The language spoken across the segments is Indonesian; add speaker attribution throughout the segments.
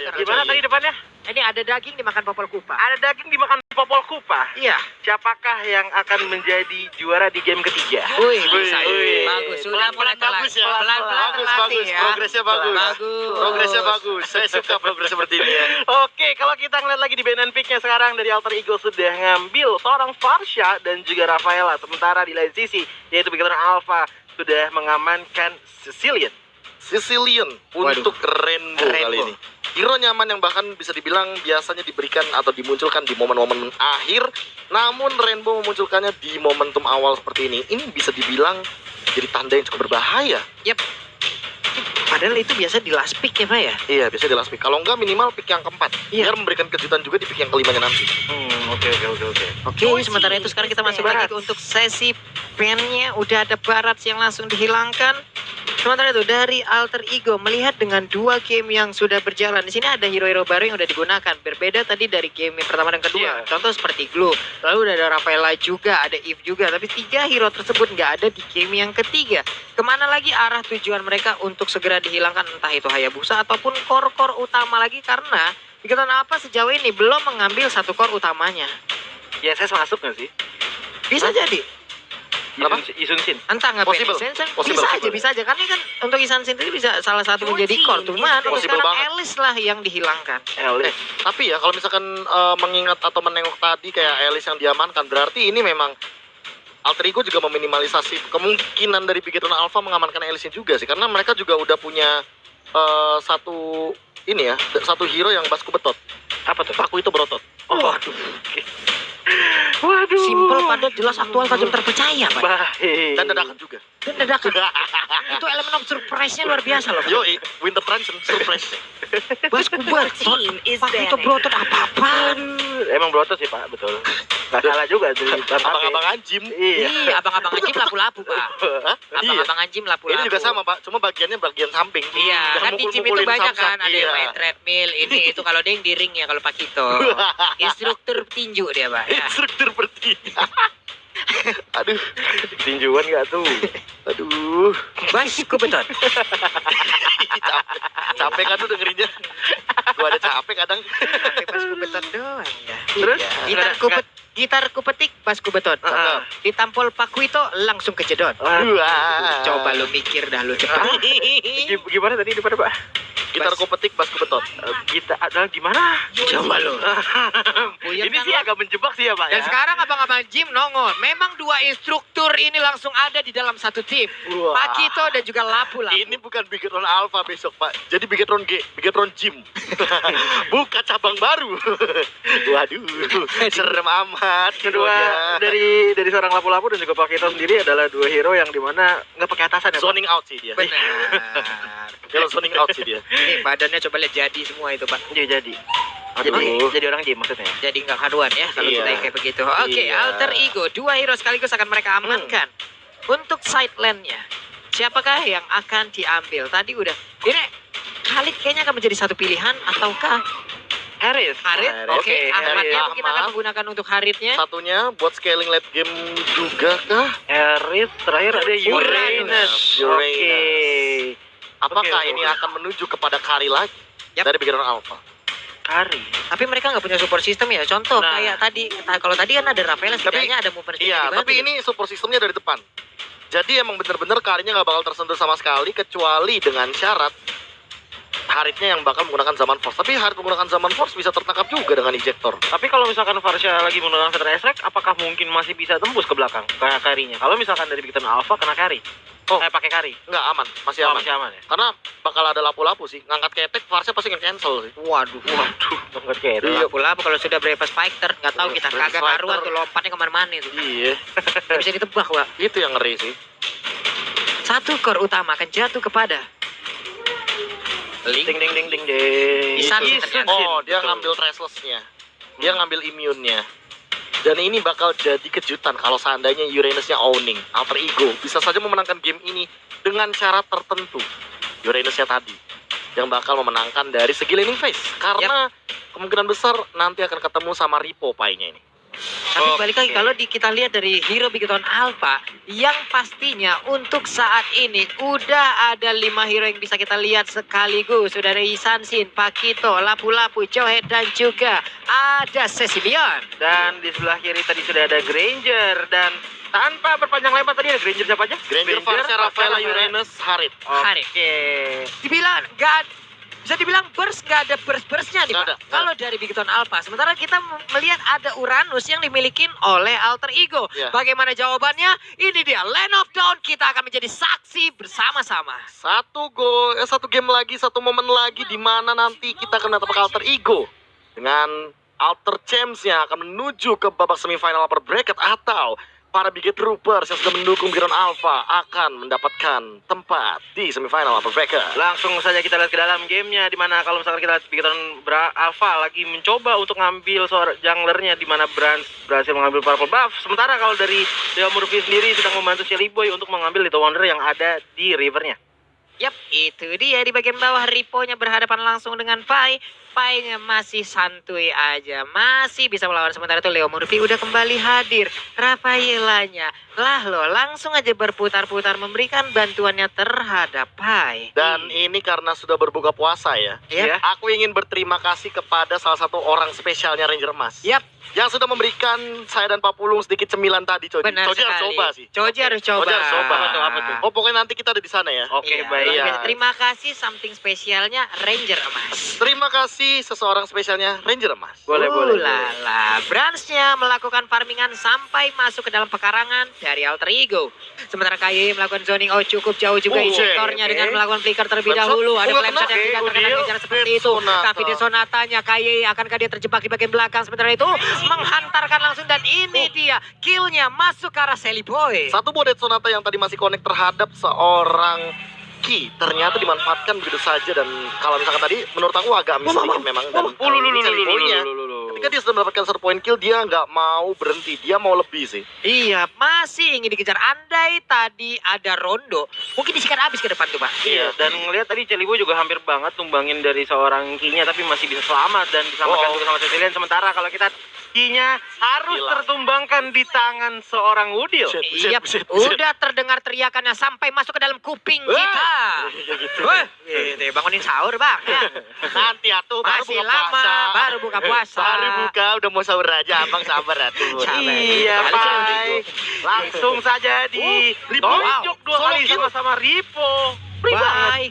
Speaker 1: sekarang.
Speaker 2: Gimana tadi depannya?
Speaker 1: Ini ada daging dimakan Popol Kupa.
Speaker 2: Ada daging dimakan Popol Kupa.
Speaker 1: Iya.
Speaker 2: Siapakah yang akan menjadi juara di game ketiga?
Speaker 1: Wih, bisa.
Speaker 2: Wih.
Speaker 1: Bagus. Sudah mulai
Speaker 3: bagus ya.
Speaker 1: Pelan-pelan terlatih ya.
Speaker 3: Progresnya bagus.
Speaker 1: Bagus.
Speaker 3: Progresnya bagus. Saya suka progres seperti ini ya.
Speaker 2: Oke, kalau kita ngeliat lagi di Banan Pick-nya sekarang dari Alter Ego sudah ngambil seorang Farsha dan juga Rafaela. Sementara di lain sisi, yaitu Bigetron Alpha sudah mengamankan Sicilian
Speaker 3: untuk Rainbow kali ini. Hero nyaman yang bahkan bisa dibilang biasanya diberikan atau dimunculkan di momen-momen akhir, namun Rainbow memunculkannya di momentum awal seperti ini. Ini bisa dibilang jadi tanda yang cukup berbahaya.
Speaker 1: Yep. Padahal itu biasa di last pick ya Pak ya?
Speaker 3: Iya, biasanya di last pick. Kalau enggak minimal pick yang keempat.
Speaker 1: Iya.
Speaker 3: Biar memberikan kejutan juga di pick yang kelimanya nanti.
Speaker 1: Oke, sementara itu sekarang kita masuk lagi untuk sesi pennya. Udah ada Barats yang langsung dihilangkan. Sementara itu dari Alter Ego melihat dengan dua game yang sudah berjalan. Di sini ada hero-hero baru yang udah digunakan. Berbeda tadi dari game yang pertama dan kedua.
Speaker 2: Iya.
Speaker 1: Contoh seperti Glue. Lalu udah ada Rafaela juga, ada Eve juga. Tapi tiga hero tersebut nggak ada di game yang ketiga. Kemana lagi arah tujuan mereka untuk segera dihilangkan, entah itu Hayabusa ataupun core-core utama lagi, karena Bigetron apa sejauh ini belum mengambil satu core utamanya.
Speaker 2: Ya, saya masuk nggak sih?
Speaker 1: Bisa jadi.
Speaker 3: Kenapa?
Speaker 2: Isun Shin.
Speaker 1: Entah nggak
Speaker 3: Possible.
Speaker 1: bisa aja karena kan untuk Isan Shin itu bisa salah satu menjadi core, cuman untuk
Speaker 3: Possible
Speaker 1: sekarang
Speaker 3: banget.
Speaker 1: Alice lah yang dihilangkan.
Speaker 2: Elis.
Speaker 3: Tapi ya kalau misalkan mengingat atau menengok tadi kayak Alice yang diamankan, berarti ini memang Alter Ego juga meminimalisasi kemungkinan dari Bigetron Alpha mengamankan Alice-nya juga sih, karena mereka juga udah punya satu ini ya, satu hero yang basku betot.
Speaker 2: Apa tuh?
Speaker 3: Paku itu berotot.
Speaker 2: Oh, waduh. Waduh.
Speaker 1: Simple, padat, jelas, aktual, tajam, terpercaya, Pak.
Speaker 2: Baik.
Speaker 3: Dan dadakan juga.
Speaker 1: Dan dadakan. Itu elemen of surprise-nya luar biasa loh.
Speaker 3: Yo, Winter Transition surprise.
Speaker 1: Bas kubar, Pak itu berotot apa-apaan.
Speaker 2: Emang berotot sih Pak, betul. Gak salah juga tuh.
Speaker 3: Abang-abang anjim.
Speaker 1: Iya, abang-abang anjim lapu-lapu, Pak.
Speaker 3: Hah? Iya.
Speaker 1: Abang-abang anjim lapu-lapu.
Speaker 3: Ini juga sama Pak, cuma bagiannya bagian samping.
Speaker 1: Iya,
Speaker 3: Jangan
Speaker 1: kan di gym itu
Speaker 3: mukul-mukulin
Speaker 1: banyak
Speaker 3: samsak.
Speaker 1: kan, ada yang main treadmill, ini itu kalau dia yang di ring ya, kalau Pak Kito. Instruktur tinju dia, Pak. Ya.
Speaker 3: Instruktur bertinju. Aduh,
Speaker 2: Tinjuan gak tuh?
Speaker 3: aduh.
Speaker 1: Basku beton.
Speaker 3: Capek kan tuh dengerinnya. Gua ada capek kadang.
Speaker 1: Sampai basku beton doang ya.
Speaker 2: Terus?
Speaker 1: Gitarku petik basku beton.
Speaker 2: Heeh.
Speaker 1: Ditampol Paku itu langsung kejedot.
Speaker 3: Wah.
Speaker 1: Coba lu mikir dah lu cepat.
Speaker 2: Gimana tadi depan Pak?
Speaker 3: Gitar ku petik, basku betot.
Speaker 2: Kita adalah gimana?
Speaker 1: Coba lu. Puyeng
Speaker 2: Ini
Speaker 1: kan
Speaker 2: sih
Speaker 1: lu?
Speaker 2: agak menjebak sih ya Pak
Speaker 1: Dan
Speaker 2: ya.
Speaker 1: sekarang abang-abang gym nongol. Memang dua instruktur ini langsung ada di dalam satu tim.
Speaker 2: Wah.
Speaker 1: Pak Kito dan juga Lapu-Lapu.
Speaker 3: Ini bukan Bigetron Alpha besok Pak. Jadi Bigetron G, Bigetron Gym. Buka cabang baru. Waduh, serem amat.
Speaker 2: Kedua
Speaker 3: hero-nya.
Speaker 2: dari seorang lapu-lapu dan juga Pak Kito sendiri adalah dua hero yang dimana nggak pakai atasan ya Pak?
Speaker 3: zoning out sih dia.
Speaker 1: Benar.
Speaker 3: Kalau zoning out sih dia.
Speaker 1: Ini badannya coba lihat jadi semua itu Pak.
Speaker 2: Iya jadi.
Speaker 3: Aduh.
Speaker 2: Jadi orang gym maksudnya.
Speaker 1: Jadi nggak karuan ya kalau
Speaker 3: Iya.
Speaker 1: kita yang kayak begitu. Oke,
Speaker 3: Iya.
Speaker 1: Alter Ego. Dua hero sekaligus akan mereka amankan. Untuk side lane-nya, siapakah yang akan diambil? Tadi udah. Ini Khalid kayaknya akan menjadi satu pilihan ataukah
Speaker 2: Haris.
Speaker 1: Harit? Oke, Ahmadnya
Speaker 3: Harit.
Speaker 1: mungkin akan menggunakan untuk Haritnya.
Speaker 3: Satunya buat scaling late game juga kah?
Speaker 2: Haris terakhir ada Uranus.
Speaker 3: Uranus.
Speaker 2: Oke.
Speaker 3: Apakah
Speaker 2: Oke,
Speaker 3: ini
Speaker 2: oke.
Speaker 3: akan menuju kepada Kari lagi?
Speaker 1: Yap.
Speaker 3: Dari Bigetron Alpha.
Speaker 2: Kari.
Speaker 1: Tapi mereka nggak punya support system ya. Contoh
Speaker 2: Nah.
Speaker 1: kayak tadi, kalau tadi kan ada Rafaela, setidaknya ada movement speed
Speaker 3: Iya,
Speaker 1: yang
Speaker 3: tapi ini support sistemnya dari depan. Jadi emang bener-bener Karinya nggak bakal tersentuh sama sekali kecuali dengan syarat Haritnya yang bakal menggunakan Zaman Force. Tapi Harit menggunakan Zaman Force bisa tertangkap juga dengan ejector.
Speaker 2: Tapi kalau misalkan Farsha lagi menggunakan Veteran Strike, apakah mungkin masih bisa tembus ke belakang kayak Karinya? Kalau misalkan dari Bigetron Alpha kena Kari.
Speaker 3: Oh.
Speaker 2: Pakai Kari.
Speaker 3: Nggak aman, masih
Speaker 2: Oh,
Speaker 3: aman.
Speaker 2: masih aman ya?
Speaker 3: Karena bakal ada lapu-lapu sih. Ngangkat ketek, Farsha pasti nge-cancel sih.
Speaker 1: Waduh.
Speaker 2: Banget kayak itu.
Speaker 3: Iya.
Speaker 1: Lapu-lapu kalau sudah Brave Fighter, nggak tahu kita
Speaker 3: Brave
Speaker 1: kagak
Speaker 3: Fighter.
Speaker 1: karuan tuh lompatnya kemana-mana itu.
Speaker 3: Iya,
Speaker 1: Nggak bisa ditebak, Pak.
Speaker 3: itu yang ngeri sih.
Speaker 1: Satu core utama akan jatuh kepada Link.
Speaker 2: Ding ding ding ding ding.
Speaker 1: Isan sih
Speaker 2: Isun
Speaker 1: ternyata.
Speaker 2: Shin,
Speaker 3: Oh, dia
Speaker 2: betul.
Speaker 3: ngambil Traceless-nya. Dia ngambil immune-nya. Dan ini bakal jadi kejutan kalau seandainya Uranus-nya owning. Alter Ego bisa saja memenangkan game ini dengan syarat tertentu. Uranus-nya tadi yang bakal memenangkan dari segi laning phase. Karena kemungkinan besar nanti akan ketemu sama Ripo Pai-nya ini.
Speaker 1: Tapi balik lagi kalau kita lihat dari hero Bigetron Alpha yang pastinya untuk saat ini udah ada 5 hero yang bisa kita lihat sekaligus. Sudah ada Isansin, Pakito, Lapu-Lapu, Johet dan juga ada Cecilion.
Speaker 2: Dan di sebelah kiri tadi sudah ada Granger dan tanpa berpanjang lebar tadi ada Granger siapa aja?
Speaker 3: Granger, Varsha, Rafaela, Uranus, Harit.
Speaker 2: Oke.
Speaker 1: Dibilang bisa dibilang burst nggak ada burst-burstnya nih,
Speaker 3: Nggak
Speaker 1: Pak.
Speaker 3: ada.
Speaker 1: Kalau dari Bigetron Alpha, sementara kita melihat ada Uranus yang dimiliki oleh Alter Ego.
Speaker 3: Iya.
Speaker 1: Bagaimana jawabannya? Ini dia Land of Dawn. Kita akan menjadi saksi bersama-sama.
Speaker 3: Satu game lagi, satu momen lagi di mana nanti kita akan mendapat Alter Ego dengan Alter Champs-nya akan menuju ke babak semifinal upper bracket, atau para Biget Troopers yang sudah mendukung Bigetron Alpha akan mendapatkan tempat di semifinal upper bracket.
Speaker 2: Langsung saja kita lihat ke dalam gamenya, di mana kalau misalkan kita lihat Bigetron Alpha lagi mencoba untuk ngambil seorang junglernya, di mana berhasil mengambil purple buff. Sementara kalau dari Leo Murphy sendiri sedang membantu Shelly Boy untuk mengambil Little Wonder yang ada di rivernya.
Speaker 1: Yap, itu dia di bagian bawah. Riponya berhadapan langsung dengan Pai. Pai-nya masih santuy aja, masih bisa melawan. Sementara itu Leo Murphy udah kembali hadir. Rafaelanya lah loh, langsung aja berputar-putar memberikan bantuannya terhadap Pai.
Speaker 3: Dan ini karena sudah berbuka puasa ya.
Speaker 1: Yap.
Speaker 3: Aku ingin berterima kasih kepada salah satu orang spesialnya Ranger Emas.
Speaker 1: Yap,
Speaker 3: Yang sudah memberikan saya dan Pak Pulung sedikit cemilan tadi, Coji.
Speaker 1: benar
Speaker 3: Coji harus
Speaker 1: sekali.
Speaker 3: coba sih.
Speaker 1: Coji harus coba.
Speaker 3: Coji harus coba.
Speaker 2: Apa tuh?
Speaker 3: Oh, pokoknya nanti kita ada di sana ya.
Speaker 2: Oke,
Speaker 1: Iya,
Speaker 2: baik.
Speaker 1: luar
Speaker 3: Iya.
Speaker 1: biasa. Terima kasih something spesialnya Ranger Emas.
Speaker 3: Terima kasih seseorang spesialnya Ranger Emas.
Speaker 2: Boleh, boleh.
Speaker 1: Lala. Branch-nya melakukan farmingan sampai masuk ke dalam pekarangan dari Alter Ego. Sementara KY melakukan zoning cukup jauh juga injektornya
Speaker 2: oke.
Speaker 1: dengan melakukan flicker terlebih
Speaker 3: Flameshot.
Speaker 1: dahulu. Ada
Speaker 3: Nggak
Speaker 1: flameshot
Speaker 3: kena.
Speaker 1: yang tidak
Speaker 2: Oke,
Speaker 1: terkena
Speaker 2: Udil.
Speaker 1: kejar seperti
Speaker 3: Dead
Speaker 1: itu.
Speaker 3: Sonata.
Speaker 1: Tapi di sonatanya KY akankah dia terjebak di bagian belakang. Sementara itu menghantarkan langsung dan ini dia killnya masuk ke arah Shelly Boy.
Speaker 3: Satu Bodet Sonata yang tadi masih connect terhadap seorang Ki ternyata dimanfaatkan begitu saja, dan kalau misalkan tadi menurut aku agak miss sedikit memang. Dan ini Shelly Boy-nya, ketika dia sudah mendapatkan 1 point kill, dia nggak mau berhenti, dia mau lebih sih.
Speaker 1: Iya, masih ingin dikejar. Andai tadi ada Rondo, mungkin disikat habis ke depan tuh, Pak.
Speaker 2: Iya, dan ngelihat tadi Shelly Boy juga hampir banget tumbangin dari seorang Kinya, tapi masih bisa selamat dan diselamatkan juga sama Cecilion. Sementara kalau kita Kinya harus
Speaker 3: Gila.
Speaker 2: tertumbangkan di tangan seorang Udil.
Speaker 3: Buset,
Speaker 1: Iya,
Speaker 3: buset, buset.
Speaker 1: udah terdengar teriakannya sampai masuk ke dalam kuping
Speaker 3: Wah.
Speaker 1: kita.
Speaker 3: Gitu.
Speaker 1: Wah, gitu, bangunin sahur, Bang. Ya.
Speaker 3: Nanti atuh baru
Speaker 1: Masih
Speaker 3: buka
Speaker 1: lama,
Speaker 3: puasa.
Speaker 1: baru buka puasa.
Speaker 3: Baru buka udah mau sahur aja, abang sabar atuh.
Speaker 1: Sabar.
Speaker 2: Iya,
Speaker 3: Balik
Speaker 2: Pak.
Speaker 3: lagi.
Speaker 2: Langsung saja di
Speaker 3: Ripo.
Speaker 2: tonjok dua
Speaker 3: Solo
Speaker 2: kali
Speaker 3: kill.
Speaker 2: sama-sama Ripo.
Speaker 1: Baik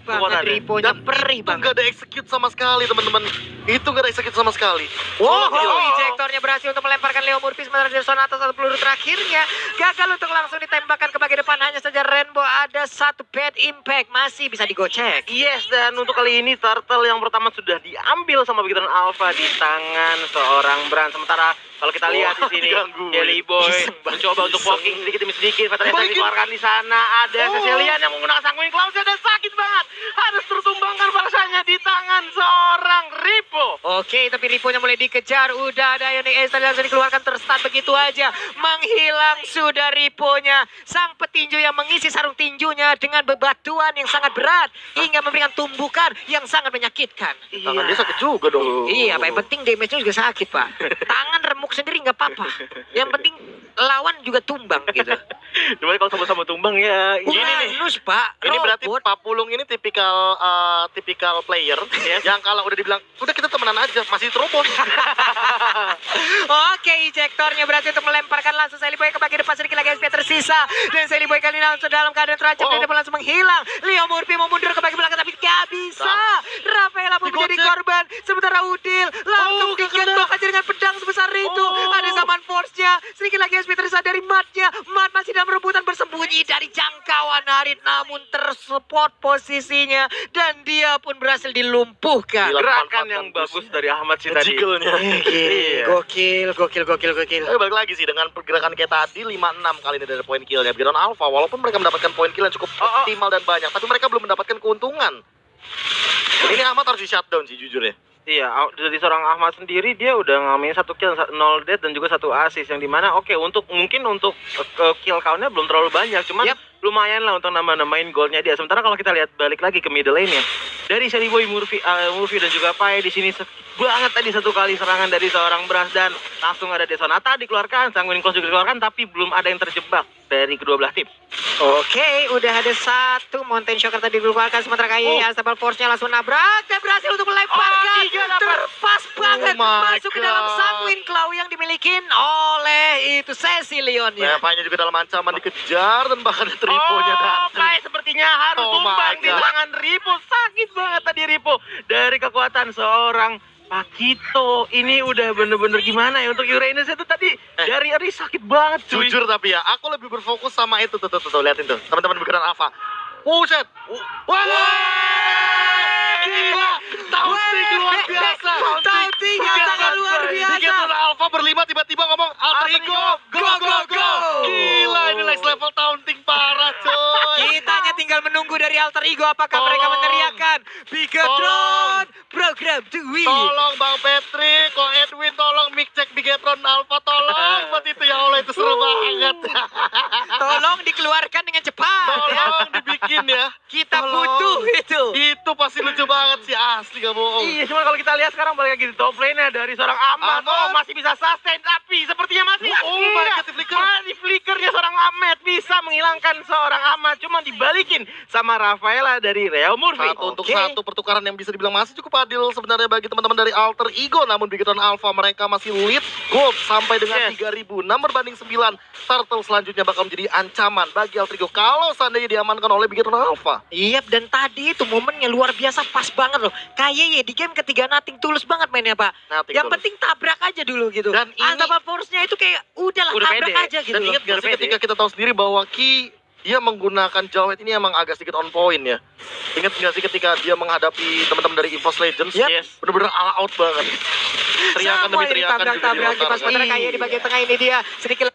Speaker 1: banget,
Speaker 2: Keluarannya.
Speaker 1: Riponya
Speaker 3: Dan
Speaker 1: perih
Speaker 3: itu
Speaker 1: banget.
Speaker 3: nggak ada execute sama sekali, teman-teman. Itu nggak ada execute sama sekali.
Speaker 1: Wow,
Speaker 3: Solo kill.
Speaker 1: injektornya berhasil untuk melemparkan Leo Murphy, sementara dari Sonata satu peluru terakhirnya gagal untuk langsung ditembakkan ke bagian depan. Hanya saja Rainbow ada satu bad impact, masih bisa digocek.
Speaker 2: Yes, dan untuk kali ini turtle yang pertama sudah diambil sama Bigetron Alpha di tangan seorang Bran. Sementara kalau kita lihat di sini
Speaker 3: digangguin.
Speaker 2: Shelly Boy
Speaker 3: Iseng banget,
Speaker 2: mencoba untuk
Speaker 3: iseng.
Speaker 2: walking sedikit demi sedikit. Fatality
Speaker 3: Balikin.
Speaker 2: dikeluarkan di sana. Ada Cecilion yang menggunakan Sanguine Cloud dan sakit banget. Harus tertumbangkan rasanya di tangan seorang Ripo.
Speaker 1: Oke, tapi Riponya mulai dikejar. Udah ada Ionic Ace tadi langsung dikeluarkan, terstun begitu aja. Menghilang sudah Riponya. Sang petinju yang mengisi sarung tinjunya dengan bebatuan yang sangat berat hingga memberikan tumbukan yang sangat menyakitkan.
Speaker 3: Tangan dia sakit juga dong.
Speaker 1: Iya, Pak. Yang penting damage-nya juga sakit, Pak. Tangan remuk sendiri nggak apa-apa. Yang penting lawan juga tumbang gitu.
Speaker 2: Cuma kalau sama-sama tumbang ya.
Speaker 3: Gini nih.
Speaker 1: Uranus, Pak.
Speaker 3: Ini berarti
Speaker 1: Robot.
Speaker 3: Pak Pulung ini tipikal player yang kalau udah dibilang udah kita temenan aja masih terobos.
Speaker 1: Oke, injektornya berhasil untuk melemparkan langsung Shelly Boy ke bagian depan, sedikit lagi SP tersisa. Dan Shelly Boy kali ini langsung dalam keadaan terancam dan dia pun langsung menghilang. Leo Murphy mau mundur ke bagian belakang tapi gak bisa. Rafaela pun menjadi
Speaker 3: Digocek.
Speaker 1: korban. Sementara Udil langsung
Speaker 3: Oh, gak
Speaker 1: digendong aja dengan pedang sebesar itu. Ada zaman force-nya. Sedikit lagi SP tersisa dari Matt-nya. Matt masih dalam rebutan bersembunyi dari jangkauan Harit, namun tersupport posisinya dan dia pun berhasil dilumpuhkan.
Speaker 3: Gila.
Speaker 2: Gerakan yang bagus dari Ahmad sih tadi.
Speaker 3: Jiggle-nya.
Speaker 2: Iya.
Speaker 1: Gokil.
Speaker 3: Tapi balik lagi sih dengan pergerakan kayak tadi 5-6 kali ini dari poin killnya Bigetron Alpha, walaupun mereka mendapatkan poin kill yang cukup optimal dan banyak, tapi mereka belum mendapatkan keuntungan. Dan ini Ahmad harus di shutdown sih jujur ya.
Speaker 2: Iya, dari seorang Ahmad sendiri dia udah ngamain 1 kill, 0 death dan juga 1 assist yang dimana oke untuk mungkin untuk kill count-nya belum terlalu banyak, cuman
Speaker 1: Yap.
Speaker 2: lumayan lah untuk namain golnya dia. Sementara kalau kita lihat balik lagi ke middle lane-nya, dari Sally Boy, Murphy dan juga Pai di sini banget tadi satu kali serangan dari seorang Brass dan langsung ada Desonata dikeluarkan, Sanguine Claws juga dikeluarkan, tapi belum ada yang terjebak dari kedua belah tim.
Speaker 1: Oke, udah ada satu Mountain Shocker tadi dikeluarkan, sementara kayaknya Astral Force-nya langsung nabrak dan berhasil untuk melemparkan. Terpas banget masuk ke dalam Sanguine Claw yang dimiliki oleh itu Cecilion-nya.
Speaker 3: Pai-nya juga dalam ancaman dikejar dan bahkan Ripo-nya datang.
Speaker 2: Pai sepertinya harus tumbang di tangan Ripo. Sakit banget tadi Ripo dari kekuatan seorang Pakito. Ini udah bener-bener gimana ya untuk Uranus itu tadi dari Eri sakit banget cuy.
Speaker 3: Jujur tapi ya, aku lebih berfokus sama itu tuh liatin tuh. Teman-teman pikiran Alpha. Buset. Wah! Gila. Taunting luar biasa.
Speaker 1: Taunting yang sangat luar biasa.
Speaker 3: Bikin Alpha berlima tiba-tiba ngomong Alter Ego, go. Gila, ini next level taunting parah coy.
Speaker 1: Kita hanya tinggal menunggu dari Alter Ego apakah mereka meneriakan Bigatron program to win.
Speaker 3: Tolong Bang Patrick, Ko Edwin, tolong mic check Bigatron Alpha, tolong buat itu ya Allah, itu seru banget.
Speaker 1: Tolong dikeluarkan dengan cepat.
Speaker 3: Tolong dibikin ya.
Speaker 1: Kita
Speaker 3: Tolong.
Speaker 1: butuh itu.
Speaker 3: Itu pasti lucu banget sih, asli gak bohong.
Speaker 2: Iya, cuma kalau kita lihat sekarang balik lagi di top lane-nya dari seorang Ahmad. Oh, masih bisa sustain, tapi sepertinya masih.
Speaker 3: Oh my God, di flicker.
Speaker 2: Di flickernya seorang Ahmed bisa menghilangkan seorang Ahmad. Cuma dibalikin sama Rafaela dari Real Murphy.
Speaker 3: Satu untuk satu pertukaran yang bisa dibilang masih cukup adil sebenarnya bagi teman-teman dari Alter Ego. Namun Bigatron Alpha mereka masih lead gold sampai dengan 3.000. 6 berbanding 9. Turtle selanjutnya bakal menjadi ancaman bagi Alter Ego kalau seandainya diamankan oleh Bigatron Alpha.
Speaker 1: Iya, dan tadi itu momennya luar biasa, pas banget loh. Kayaknya di game ketiga Nothing tulus banget mainnya Pak.
Speaker 3: Nothing
Speaker 1: Yang
Speaker 3: tulus.
Speaker 1: penting tabrak aja dulu gitu.
Speaker 3: Dan ini-
Speaker 1: Astral Force-nya itu kayak udahlah
Speaker 2: Udah
Speaker 1: tabrak
Speaker 2: pede.
Speaker 1: aja gitu
Speaker 3: Dan
Speaker 1: loh.
Speaker 3: ingat gak sih
Speaker 2: Berbeda.
Speaker 3: ketika kita tahu sendiri bahwa Ki dia menggunakan Jawhead ini emang agak sedikit on point ya. Ingat gak sih ketika dia menghadapi teman-teman dari EVOS Legends?
Speaker 1: Yap.
Speaker 2: Yes.
Speaker 3: Bener-bener all out banget. Teriakan demi
Speaker 1: Semua ini
Speaker 3: teriakan juga
Speaker 1: tabrak-tabrak
Speaker 3: dilontarkan.
Speaker 1: pas sementara kayak di bagian tengah ini dia sedikit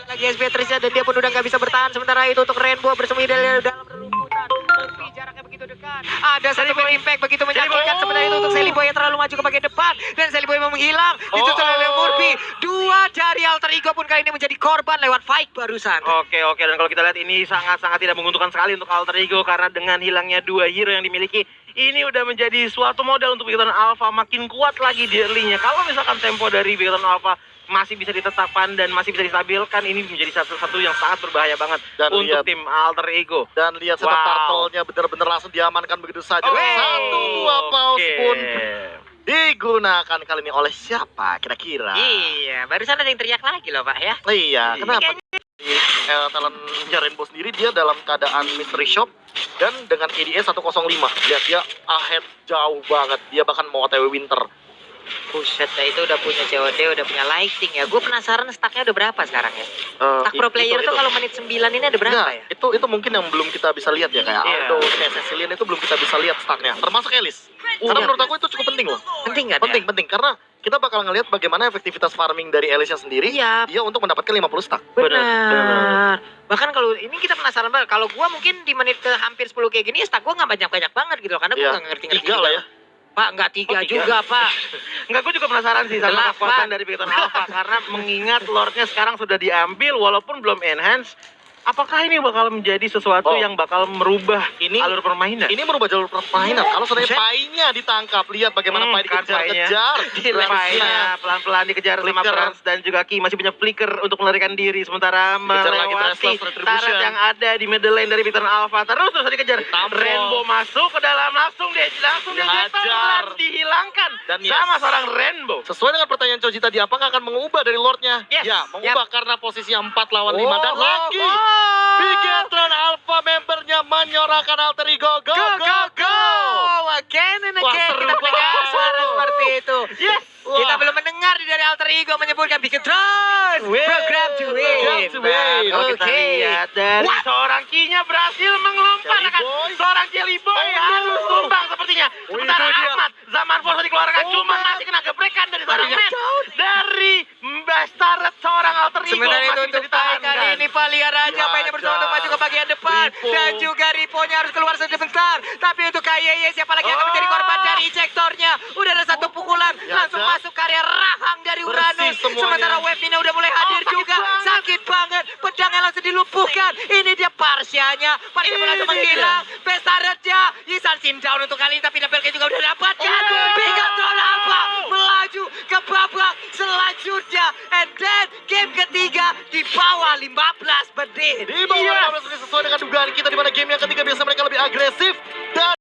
Speaker 1: lagi SP Trisha dan dia pun udah nggak bisa bertahan. Sementara itu untuk Rainbow bersembunyi dari dalam rerumputan. Tapi jaraknya begitu dekat. Ada satu impact begitu menyakitkan. Sementara itu untuk Sally Boy yang terlalu maju ke bagian depan dan Sally Boy mau menghilang. Ditutup oleh Murphy. Dua dari Alter Ego pun kali ini menjadi korban lewat fight barusan.
Speaker 2: Oke, dan kalau kita lihat ini sangat-sangat tidak menguntungkan sekali untuk Alter Ego karena dengan hilangnya dua hero yang dimiliki, ini udah menjadi suatu modal untuk Bigatron Alpha makin kuat lagi di early-nya. Kalau misalkan tempo dari Bigatron Alpha masih bisa ditetapkan dan masih bisa distabilkan, ini menjadi satu-satu yang sangat berbahaya banget
Speaker 3: Dan
Speaker 2: untuk
Speaker 3: lihat-
Speaker 2: tim Alter Ego.
Speaker 3: Dan lihat setup turtle-nya bener-bener langsung diamankan begitu saja. Satu dua paus pun digunakan kali ini oleh siapa kira-kira?
Speaker 1: Iya, barusan ada yang teriak lagi loh Pak ya.
Speaker 3: Iya, kenapa? Di talentnya Rainbow sendiri dia dalam keadaan mystery shop dan dengan KDA 105. Lihat dia ahead jauh banget. Dia bahkan mau OTW winter.
Speaker 1: Buset, itu udah punya COD, udah punya lighting ya. Gue penasaran stacknya udah berapa sekarang ya? Stack pro player tuh kalau menit 9 ini ada berapa ya?
Speaker 3: Itu mungkin yang belum kita bisa lihat ya, kayak
Speaker 2: Iya.
Speaker 3: Aldo, kayak Cecilion itu belum kita bisa lihat stacknya. Termasuk Elis. Karena menurut aku itu cukup penting loh.
Speaker 1: Penting nggak?
Speaker 3: Penting karena kita bakal ngelihat bagaimana efektivitas farming dari Elisnya sendiri.
Speaker 1: Iya.
Speaker 3: Dia untuk mendapatkan 50 stack.
Speaker 1: Benar. Bahkan kalau ini kita penasaran banget. Kalau gua mungkin di menit ke hampir 10 kayak gini, stack gua nggak banyak-banyak banget gitu loh. Karena gua
Speaker 3: Iya.
Speaker 1: nggak ngerti-ngerti
Speaker 3: 3 lah ya.
Speaker 1: Pak, nggak 3
Speaker 2: 3?
Speaker 1: juga Pak.
Speaker 2: Enggak, gue juga penasaran sih sama
Speaker 1: 8.
Speaker 2: kekuatan dari Bigatron Alpha karena mengingat lordnya sekarang sudah diambil walaupun belum enhance. Apakah ini bakal menjadi sesuatu yang bakal merubah alur permainan?
Speaker 3: Ini merubah jalur permainan. Kalau seandainya
Speaker 1: Buset.
Speaker 3: Pai-nya ditangkap, lihat bagaimana Pai
Speaker 2: kan
Speaker 3: dikejar-kejar.
Speaker 2: Pai-nya pelan-pelan dikejar sama
Speaker 3: Flicker.
Speaker 2: Brans dan juga Ki masih punya flicker untuk melarikan diri sementara
Speaker 3: Dikejar lagi
Speaker 2: melewati
Speaker 3: Restless Retribution.
Speaker 2: turret yang ada di middle lane dari Bigatron Alpha. Terus dikejar.
Speaker 3: Ditampol.
Speaker 2: Rainbow masuk ke dalam langsung
Speaker 3: Dihajar.
Speaker 2: pelan dihilangkan
Speaker 3: Dan
Speaker 2: sama seorang Rainbow.
Speaker 3: Sesuai dengan pertanyaan Choji tadi, apakah akan mengubah dari Lordnya?
Speaker 2: Yes.
Speaker 3: Ya, mengubah karena posisi 4 lawan 5 dan lagi. Bigatron Alpha membernya menyorakan Alter Ego. Go.
Speaker 1: Again and
Speaker 3: Wah,
Speaker 1: again
Speaker 3: seru
Speaker 1: kita mendengar
Speaker 3: banget.
Speaker 1: suara seperti itu.
Speaker 2: Yes.
Speaker 1: Kita belum mendengar dari Alter Ego menyebutkan Bigetron program to win.
Speaker 2: Kalau kita lihat dari seorang Kinya berhasil mengelompatkan seorang Jelly Boy harus tumbang sepertinya. Sementara Ahmad Zaman Force dikeluarkan cuma masih kena gebrekan dari seorang Matt dari Bastaret seorang Alter Ego.
Speaker 1: Sementara itu
Speaker 2: masih
Speaker 1: untuk
Speaker 2: bisa
Speaker 1: kali
Speaker 2: ditahankan.
Speaker 1: ini Valia Raja pengen bersama untuk maju ke bagian depan.
Speaker 3: Ripo.
Speaker 1: Dan juga Riponya harus keluar sebentar. Tapi untuk KYY siapa lagi yang akan menjadi korban dari ejektornya. Udah ada satu pukulan langsung
Speaker 3: Yaza.
Speaker 1: masuk karya rahang dari
Speaker 3: Bersih
Speaker 1: Uranus.
Speaker 3: semuanya.
Speaker 1: Sementara Webina udah mulai hadir juga. Sakit banget. Pedangnya langsung dilumpuhkan. Ini dia Parsianya. Parsia langsung menghilang. Bestaretnya. Yisan Sindown untuk kali ini. Tapi Nebelnya juga udah dapatkan. Bigetron Alpha melaju ke babak selanjutnya. And then game ketiga di bawah 15 menit.
Speaker 3: Di bawah 15 menit sesuai dengan dugaan kita, di mana game yang ketiga biasa mereka lebih agresif dan